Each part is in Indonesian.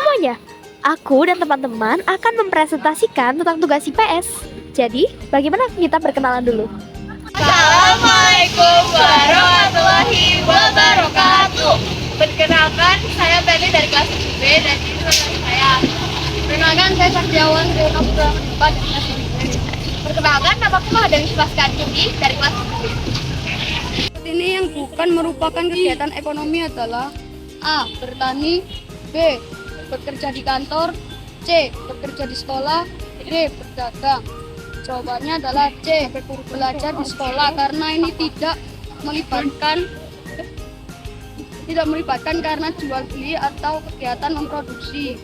semuanya. Aku dan teman-teman akan mempresentasikan tentang tugas IPS. Jadi, bagaimana kita berkenalan dulu? Assalamualaikum warahmatullahi wabarakatuh. Perkenalkan, saya Beni dari kelas B dan ini teman saya. Perkenalkan, saya Sarjawan dari kelas 4 dari kelas B. Perkenalkan, namaku Mahadani Supaskandini dari kelas B. Ini yang bukan merupakan kegiatan ekonomi adalah A. Bertani, B. Bekerja di kantor, C. Bekerja di sekolah, D. Berdagang. Jawabannya adalah C. Belajar di sekolah karena ini tidak melibatkan karena jual beli atau kegiatan memproduksi.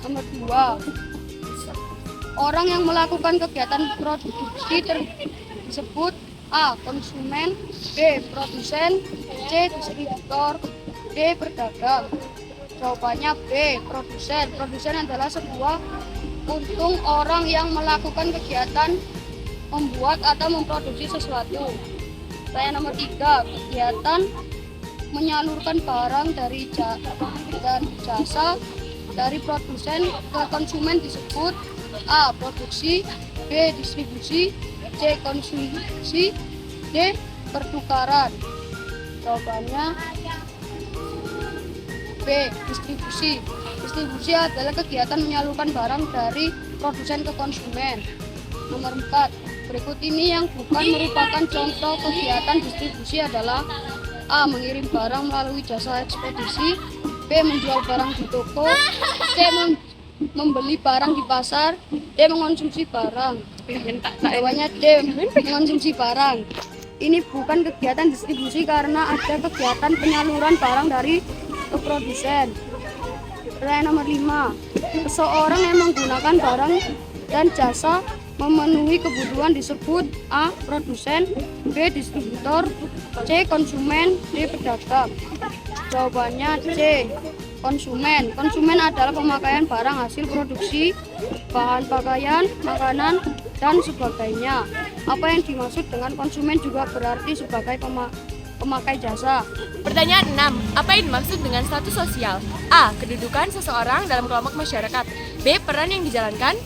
Nomor 2. Orang yang melakukan kegiatan produksi tersebut A. Konsumen, B. Produsen, C. Distributor, D. Berdagang. Jawabannya B. Produsen. Produsen adalah sebuah untung orang yang melakukan kegiatan membuat atau memproduksi sesuatu. Pertanyaan nomor 3. Kegiatan menyalurkan barang dan jasa dari produsen ke konsumen disebut A. Produksi, B. Distribusi, C. Konsumsi, D. Pertukaran. Jawabannya B. Distribusi. Distribusi adalah kegiatan menyalurkan barang dari produsen ke konsumen. Nomor 4. Berikut ini yang bukan merupakan contoh kegiatan distribusi adalah A. Mengirim barang melalui jasa ekspedisi, B. Menjual barang di toko, C. Membeli barang di pasar, D. Mengonsumsi barang. Jawabannya D. Mengonsumsi barang. Ini bukan kegiatan distribusi karena ada kegiatan penyaluran barang dari ke produsen. Pertanyaan nomor 5. Seseorang yang menggunakan barang dan jasa memenuhi kebutuhan disebut A. Produsen, B. Distributor, C. Konsumen, D. Pedagang. Jawabannya C. Konsumen. Konsumen adalah pemakaian barang hasil produksi, bahan pakaian, makanan, dan sebagainya. Apa yang dimaksud dengan konsumen juga berarti sebagai pemakai jasa. Pertanyaan 6. Apa yang dimaksud dengan status sosial? A. Kedudukan seseorang dalam kelompok masyarakat. B. Peran yang dijalankan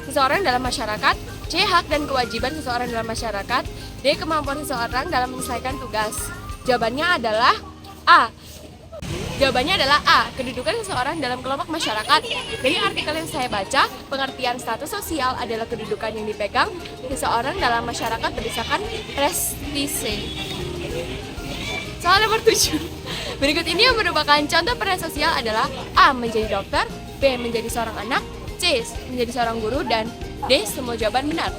seseorang dalam masyarakat. C. Hak dan kewajiban seseorang dalam masyarakat. D. Kemampuan seseorang dalam menyelesaikan tugas. Jawabannya adalah A. Kedudukan seseorang dalam kelompok masyarakat. Dari artikel yang saya baca, pengertian status sosial adalah kedudukan yang dipegang seseorang dalam masyarakat berdasarkan prestise. Soal nomor 7. Berikut ini yang merupakan contoh peran sosial adalah A. Menjadi dokter, B. Menjadi seorang anak, C. Menjadi seorang guru, dan D. Semua jawaban benar.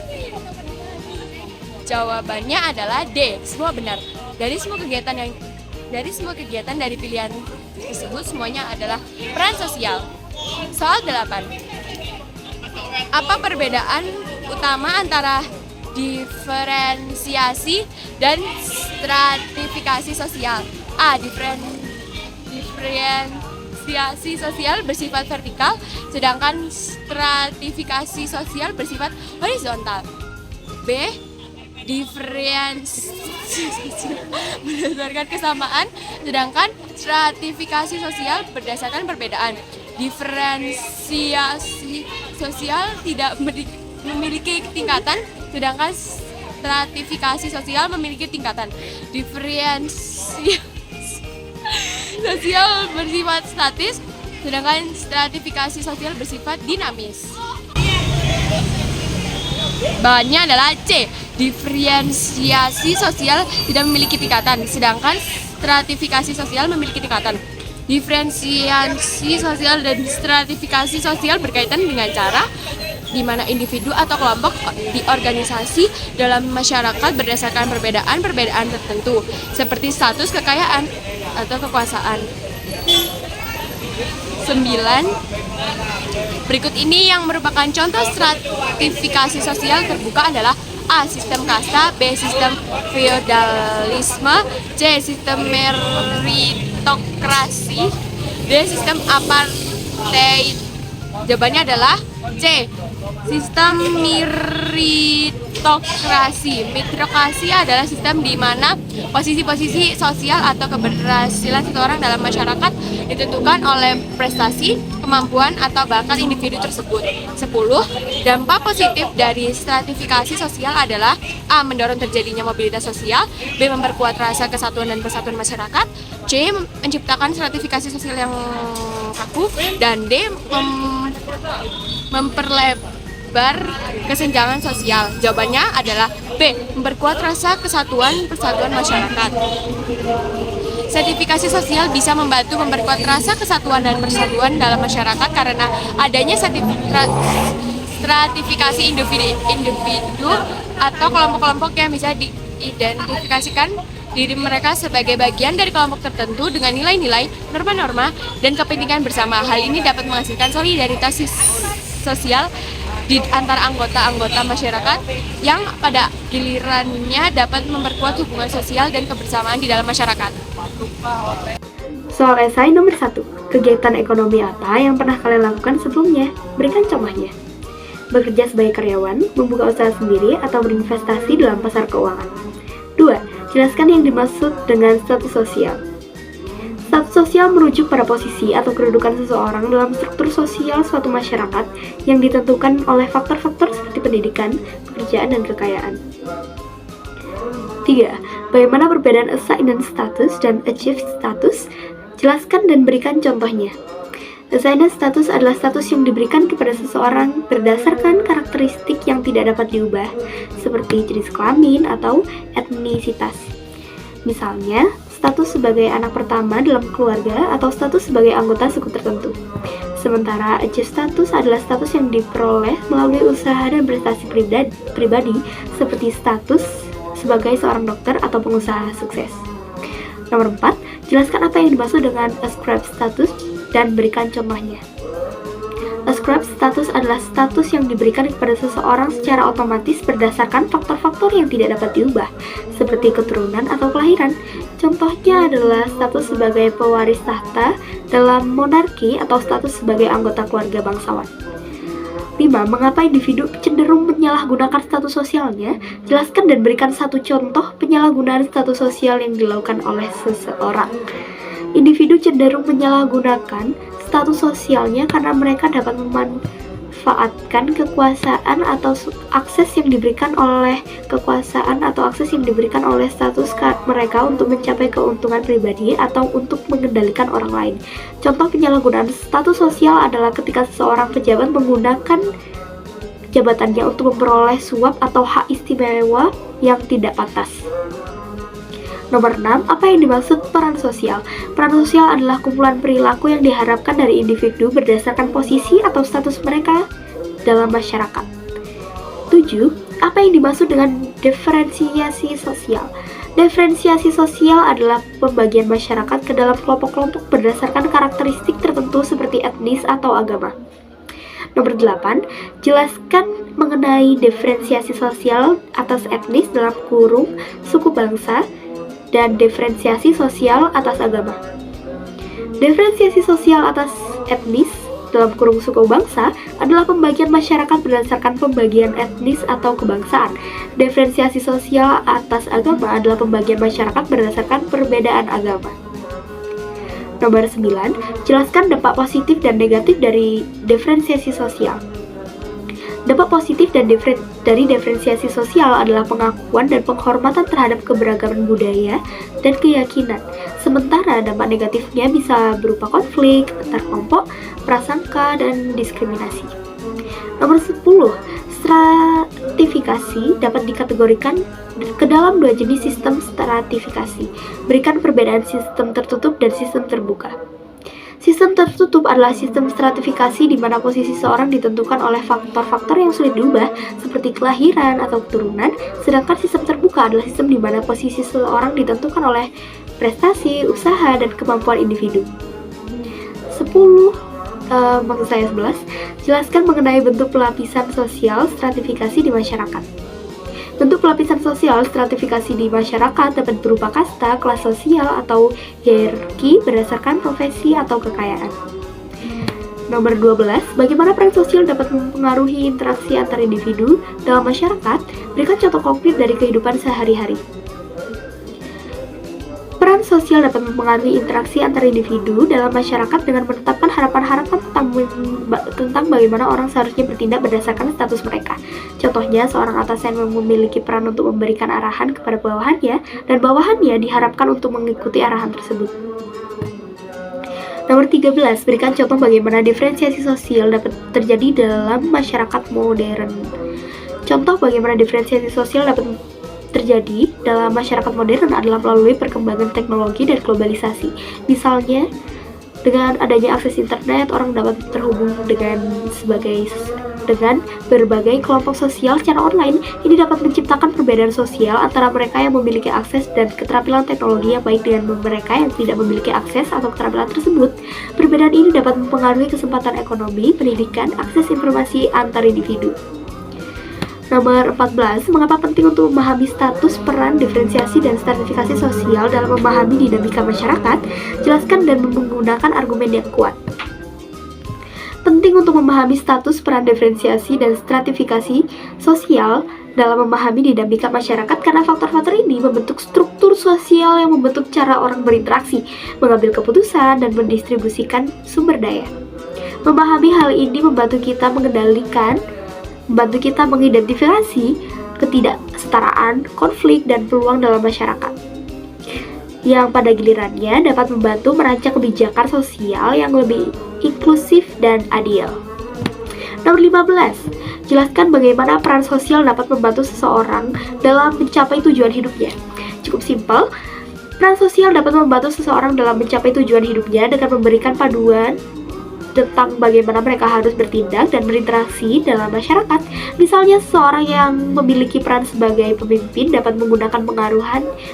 Jawabannya adalah D. Semua benar. Dari semua kegiatan dari pilihan tersebut semuanya adalah peran sosial. Soal 8. Apa perbedaan utama antara diferensiasi dan stratifikasi sosial? A. Diferensiasi sosial bersifat vertikal, sedangkan stratifikasi sosial bersifat horizontal. B. Diferensiasi berdasarkan kesamaan, sedangkan stratifikasi sosial berdasarkan perbedaan. Diferensiasi sosial tidak memiliki tingkatan, sedangkan stratifikasi sosial memiliki tingkatan. Diferensiasi sosial bersifat statis, sedangkan stratifikasi sosial bersifat dinamis. Bahannya adalah C. Diferensiasi sosial tidak memiliki tingkatan, sedangkan stratifikasi sosial memiliki tingkatan. Diferensiasi sosial dan stratifikasi sosial berkaitan dengan cara di mana individu atau kelompok di organisasi dalam masyarakat berdasarkan perbedaan tertentu, seperti status, kekayaan, atau kekuasaan. 9. Berikut ini yang merupakan contoh stratifikasi sosial terbuka adalah A. Sistem kasta, B. Sistem feodalisme, C. Sistem meritokrasi, D. Sistem apartheid. Jawabannya adalah C. Sistem meritokrasi. Meritokrasi adalah sistem di mana posisi-posisi sosial atau keberhasilan seseorang dalam masyarakat ditentukan oleh prestasi, kemampuan, atau bakat individu tersebut. 10. Dampak positif dari stratifikasi sosial adalah A. Mendorong terjadinya mobilitas sosial, B. Memperkuat rasa kesatuan dan persatuan masyarakat, C. Menciptakan stratifikasi sosial yang kaku, dan D. Memperlebar kesenjangan sosial. Jawabannya adalah B. Memperkuat rasa kesatuan persatuan masyarakat. Sertifikasi sosial bisa membantu memperkuat rasa kesatuan dan persatuan dalam masyarakat karena adanya stratifikasi individu atau kelompok-kelompok yang bisa diidentifikasikan diri mereka sebagai bagian dari kelompok tertentu dengan nilai-nilai, norma-norma, dan kepentingan bersama. Hal ini dapat menghasilkan solidaritas sosial di antara anggota-anggota masyarakat yang pada gilirannya dapat memperkuat hubungan sosial dan kebersamaan di dalam masyarakat. Soal esai nomor 1. Kegiatan ekonomi apa yang pernah kalian lakukan sebelumnya? Berikan contohnya. Bekerja sebagai karyawan, membuka usaha sendiri, atau berinvestasi dalam pasar keuangan. 2. Jelaskan yang dimaksud dengan status sosial. Status sosial merujuk pada posisi atau kedudukan seseorang dalam struktur sosial suatu masyarakat yang ditentukan oleh faktor-faktor seperti pendidikan, pekerjaan, dan kekayaan. 3. Bagaimana perbedaan assigned status dan achieved status? Jelaskan dan berikan contohnya. Assigned status adalah status yang diberikan kepada seseorang berdasarkan karakteristik yang tidak dapat diubah, seperti jenis kelamin atau etnisitas. Misalnya, status sebagai anak pertama dalam keluarga atau status sebagai anggota suku tertentu. Sementara achieved status adalah status yang diperoleh melalui usaha dan prestasi pribadi, seperti status sebagai seorang dokter atau pengusaha sukses. Nomor 4, jelaskan apa yang dimaksud dengan ascribed status dan berikan contohnya. Ascribed status adalah status yang diberikan kepada seseorang secara otomatis berdasarkan faktor-faktor yang tidak dapat diubah, seperti keturunan atau kelahiran. Contohnya adalah status sebagai pewaris tahta dalam monarki atau status sebagai anggota keluarga bangsawan. 5. Mengapa individu cenderung menyalahgunakan status sosialnya? Jelaskan dan berikan satu contoh penyalahgunaan status sosial yang dilakukan oleh seseorang. Individu cenderung menyalahgunakan status sosialnya karena mereka dapat memanfaatkan kekuasaan atau akses yang diberikan oleh status mereka untuk mencapai keuntungan pribadi atau untuk mengendalikan orang lain. Contoh penyalahgunaan status sosial adalah ketika seseorang pejabat menggunakan jabatannya untuk memperoleh suap atau hak istimewa yang tidak pantas. Nomor 6, apa yang dimaksud peran sosial? Peran sosial adalah kumpulan perilaku yang diharapkan dari individu berdasarkan posisi atau status mereka dalam masyarakat. 7. Apa yang dimaksud dengan diferensiasi sosial? Diferensiasi sosial adalah pembagian masyarakat ke dalam kelompok-kelompok berdasarkan karakteristik tertentu seperti etnis atau agama. Nomor 8, jelaskan mengenai diferensiasi sosial atas etnis dalam kurung suku bangsa dan diferensiasi sosial atas agama. Diferensiasi sosial atas etnis dalam kurung suku bangsa adalah pembagian masyarakat berdasarkan pembagian etnis atau kebangsaan. Diferensiasi sosial atas agama adalah pembagian masyarakat berdasarkan perbedaan agama. Nomor 9, jelaskan dampak positif dan negatif dari diferensiasi sosial. Dampak positif dari diferensiasi sosial adalah pengakuan dan penghormatan terhadap keberagaman budaya dan keyakinan. Sementara dampak negatifnya bisa berupa konflik antar kelompok, prasangka, dan diskriminasi. Nomor 10, stratifikasi dapat dikategorikan ke dalam dua jenis sistem stratifikasi. Berikan perbedaan sistem tertutup dan sistem terbuka. Sistem tertutup adalah sistem stratifikasi di mana posisi seorang ditentukan oleh faktor-faktor yang sulit diubah, seperti kelahiran atau keturunan, sedangkan sistem terbuka adalah sistem di mana posisi seseorang ditentukan oleh prestasi, usaha, dan kemampuan individu. 11. Jelaskan mengenai bentuk pelapisan sosial stratifikasi di masyarakat. Bentuk pelapisan sosial stratifikasi di masyarakat dapat berupa kasta, kelas sosial, atau hierarki berdasarkan profesi atau kekayaan. Nomor 12, bagaimana peran sosial dapat mempengaruhi interaksi antar individu dalam masyarakat? Berikan contoh konkret dari kehidupan sehari-hari. Peran sosial dapat mempengaruhi interaksi antar individu dalam masyarakat dengan menetapkan harapan-harapan tentang bagaimana orang seharusnya bertindak berdasarkan status mereka. Contohnya, seorang atasan yang memiliki peran untuk memberikan arahan kepada bawahannya, dan bawahannya diharapkan untuk mengikuti arahan tersebut. Nomor 13, berikan contoh bagaimana diferensiasi sosial dapat terjadi dalam masyarakat modern. Contoh bagaimana diferensiasi sosial dapat terjadi dalam masyarakat modern adalah melalui perkembangan teknologi dan globalisasi. Misalnya, dengan adanya akses internet, orang dapat terhubung dengan berbagai kelompok sosial secara online. Ini dapat menciptakan perbedaan sosial antara mereka yang memiliki akses dan keterampilan teknologi yang baik dengan mereka yang tidak memiliki akses atau keterampilan tersebut. Perbedaan ini dapat mempengaruhi kesempatan ekonomi, pendidikan, akses informasi antar individu. Nomor 14, mengapa penting untuk memahami status, peran, diferensiasi, dan stratifikasi sosial dalam memahami dinamika masyarakat? Jelaskan dan menggunakan argumen yang kuat. Penting untuk memahami status, peran, diferensiasi, dan stratifikasi sosial dalam memahami dinamika masyarakat karena faktor-faktor ini membentuk struktur sosial yang membentuk cara orang berinteraksi, mengambil keputusan, dan mendistribusikan sumber daya. Memahami hal ini membantu kita mengidentifikasi ketidaksetaraan, konflik, dan peluang dalam masyarakat, yang pada gilirannya dapat membantu merancang kebijakan sosial yang lebih inklusif dan adil. Nomor 15, jelaskan bagaimana peran sosial dapat membantu seseorang dalam mencapai tujuan hidupnya. Cukup simpel, peran sosial dapat membantu seseorang dalam mencapai tujuan hidupnya dengan memberikan panduan tentang bagaimana mereka harus bertindak dan berinteraksi dalam masyarakat. Misalnya, seseorang yang memiliki peran sebagai pemimpin dapat menggunakan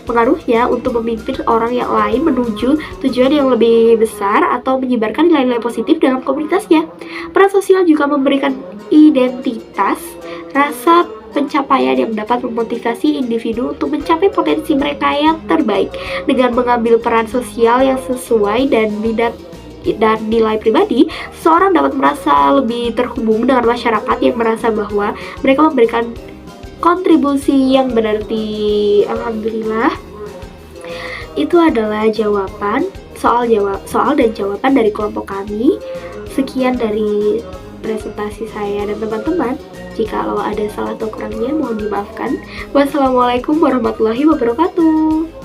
pengaruhnya untuk memimpin orang yang lain menuju tujuan yang lebih besar atau menyebarkan nilai-nilai positif dalam komunitasnya. Peran sosial juga memberikan identitas, rasa pencapaian yang dapat memotivasi individu untuk mencapai potensi mereka yang terbaik. Dengan mengambil peran sosial yang sesuai dan minat dan nilai pribadi, seseorang dapat merasa lebih terhubung dengan masyarakat yang merasa bahwa mereka memberikan kontribusi yang berarti. Alhamdulillah, itu adalah jawaban soal dan jawaban dari kelompok kami. Sekian dari presentasi saya dan teman-teman. Jika ada salah atau kurangnya mohon dimaafkan. Wassalamualaikum warahmatullahi wabarakatuh.